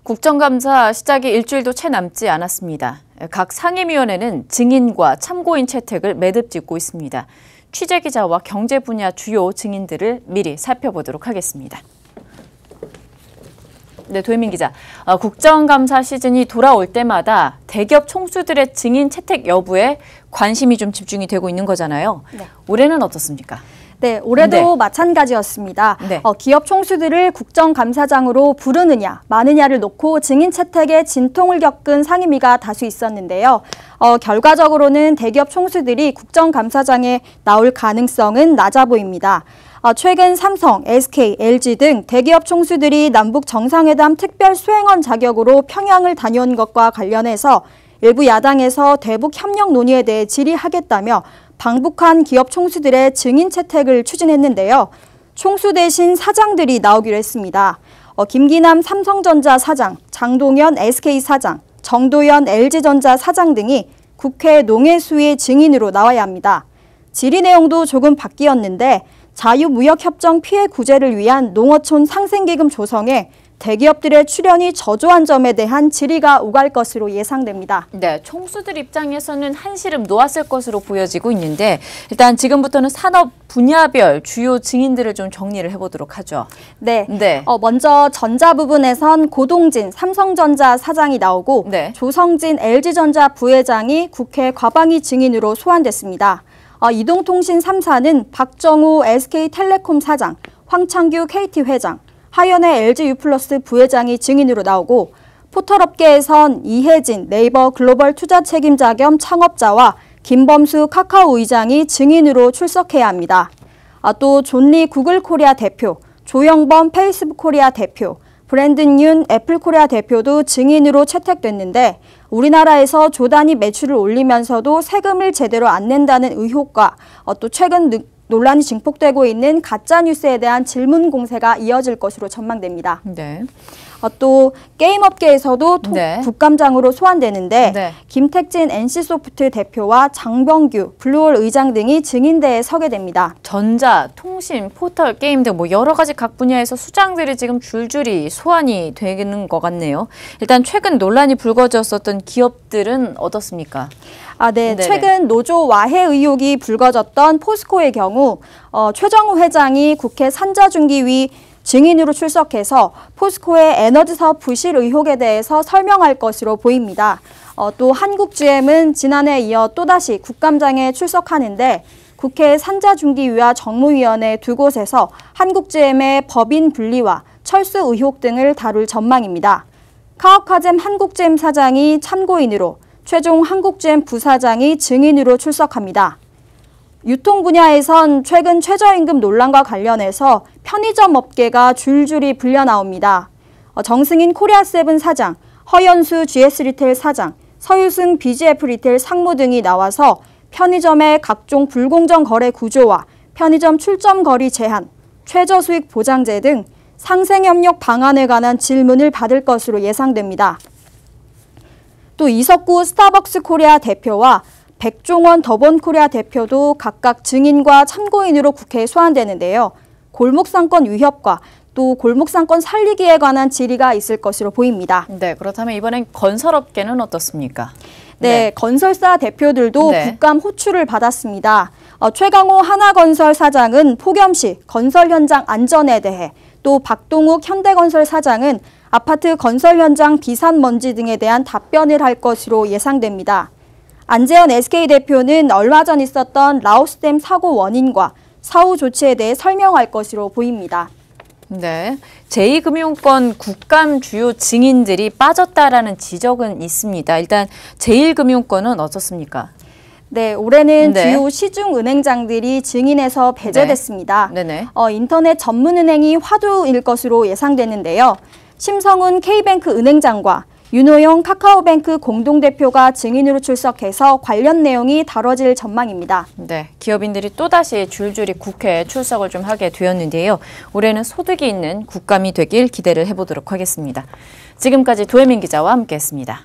국정감사 시작이 일주일도 채 남지 않았습니다. 각 상임위원회는 증인과 참고인 채택을 매듭 짓고 있습니다. 취재기자와 경제 분야 주요 증인들을 미리 살펴보도록 하겠습니다. 네, 도혜민 기자. 국정감사 시즌이 돌아올 때마다 대기업 총수들의 증인 채택 여부에 관심이 좀 집중이 되고 있는 거잖아요. 네. 올해는 어떻습니까? 네, 올해도 마찬가지였습니다. 네. 기업 총수들을 국정감사장으로 부르느냐, 마느냐를 놓고 증인 채택에 진통을 겪은 상임위가 다수 있었는데요. 결과적으로는 대기업 총수들이 국정감사장에 나올 가능성은 낮아 보입니다. 최근 삼성, SK, LG 등 대기업 총수들이 남북 정상회담 특별 수행원 자격으로 평양을 다녀온 것과 관련해서 일부 야당에서 대북 협력 논의에 대해 질의하겠다며 방북한 기업 총수들의 증인 채택을 추진했는데요. 총수 대신 사장들이 나오기로 했습니다. 김기남 삼성전자 사장, 장동현 SK 사장, 정도현 LG전자 사장 등이 국회 농해수의 증인으로 나와야 합니다. 질의 내용도 조금 바뀌었는데 자유무역협정 피해 구제를 위한 농어촌 상생기금 조성에 대기업들의 출연이 저조한 점에 대한 질의가 오갈 것으로 예상됩니다. 네, 총수들 입장에서는 한시름 놓았을 것으로 보여지고 있는데 일단 지금부터는 산업 분야별 주요 증인들을 좀 정리를 해보도록 하죠. 네. 먼저 전자 부분에선 고동진 삼성전자 사장이 나오고 네. 조성진 LG전자 부회장이 국회 과방위 증인으로 소환됐습니다. 이동통신 3사는 박정우 SK텔레콤 사장, 황창규 KT 회장, 하연의 LGU+ 부회장이 증인으로 나오고 포털업계에선 이혜진 네이버 글로벌 투자 책임자 겸 창업자와 김범수 카카오 의장이 증인으로 출석해야 합니다. 또 존리 구글 코리아 대표, 조영범 페이스북 코리아 대표, 브랜든 윤 애플 코리아 대표도 증인으로 채택됐는데 우리나라에서 조단위 매출을 올리면서도 세금을 제대로 안 낸다는 의혹과 또 최근 논란이 증폭되고 있는 가짜뉴스에 대한 질문 공세가 이어질 것으로 전망됩니다. 네. 또 게임업계에서도 네. 국감장으로 소환되는데 네. 김택진 NC소프트 대표와 장병규 블루홀 의장 등이 증인대에 서게 됩니다. 전자, 통신, 포털, 게임 등 여러 가지 각 분야에서 수장들이 지금 줄줄이 소환이 되는 것 같네요. 일단 최근 논란이 불거졌었던 기업들은 어떻습니까? 네. 최근 노조 와해 의혹이 불거졌던 포스코의 경우 최정우 회장이 국회 산자중기위 증인으로 출석해서 포스코의 에너지 사업 부실 의혹에 대해서 설명할 것으로 보입니다. 또 한국GM은 지난해에 이어 또다시 국감장에 출석하는데 국회 산자중기위와 정무위원회 두 곳에서 한국GM의 법인 분리와 철수 의혹 등을 다룰 전망입니다. 카오카잼 한국GM 사장이 참고인으로 최종 한국GM 부사장이 증인으로 출석합니다. 유통 분야에선 최근 최저임금 논란과 관련해서 편의점 업계가 줄줄이 불려 나옵니다. 정승인 코리아세븐 사장, 허연수 GS리테일 사장, 서유승 BGF 리테일 상무 등이 나와서 편의점의 각종 불공정 거래 구조와 편의점 출점 거리 제한, 최저수익 보장제 등 상생협력 방안에 관한 질문을 받을 것으로 예상됩니다. 또 이석구 스타벅스 코리아 대표와 백종원 더본코리아 대표도 각각 증인과 참고인으로 국회에 소환되는데요. 골목상권 위협과 또 골목상권 살리기에 관한 질의가 있을 것으로 보입니다. 네, 그렇다면 이번엔 건설업계는 어떻습니까? 네, 건설사 대표들도 네. 국감 호출을 받았습니다. 최강호 하나건설 사장은 폭염 시 건설 현장 안전에 대해, 또 박동욱 현대건설 사장은 아파트 건설 현장 비산 먼지 등에 대한 답변을 할 것으로 예상됩니다. 안재현 SK 대표는 얼마 전 있었던 라오스댐 사고 원인과 사후 조치에 대해 설명할 것으로 보입니다. 네, 제2금융권 국감 주요 증인들이 빠졌다라는 지적은 있습니다. 일단 제1금융권은 어떻습니까? 네, 올해는 주요 시중은행장들이 증인에서 배제됐습니다. 인터넷 전문은행이 화두일 것으로 예상되는데요. 심성훈 K뱅크 은행장과 윤호영 카카오뱅크 공동대표가 증인으로 출석해서 관련 내용이 다뤄질 전망입니다. 네, 기업인들이 또다시 줄줄이 국회에 출석을 좀 하게 되었는데요. 올해는 소득이 있는 국감이 되길 기대를 해보도록 하겠습니다. 지금까지 도혜민 기자와 함께했습니다.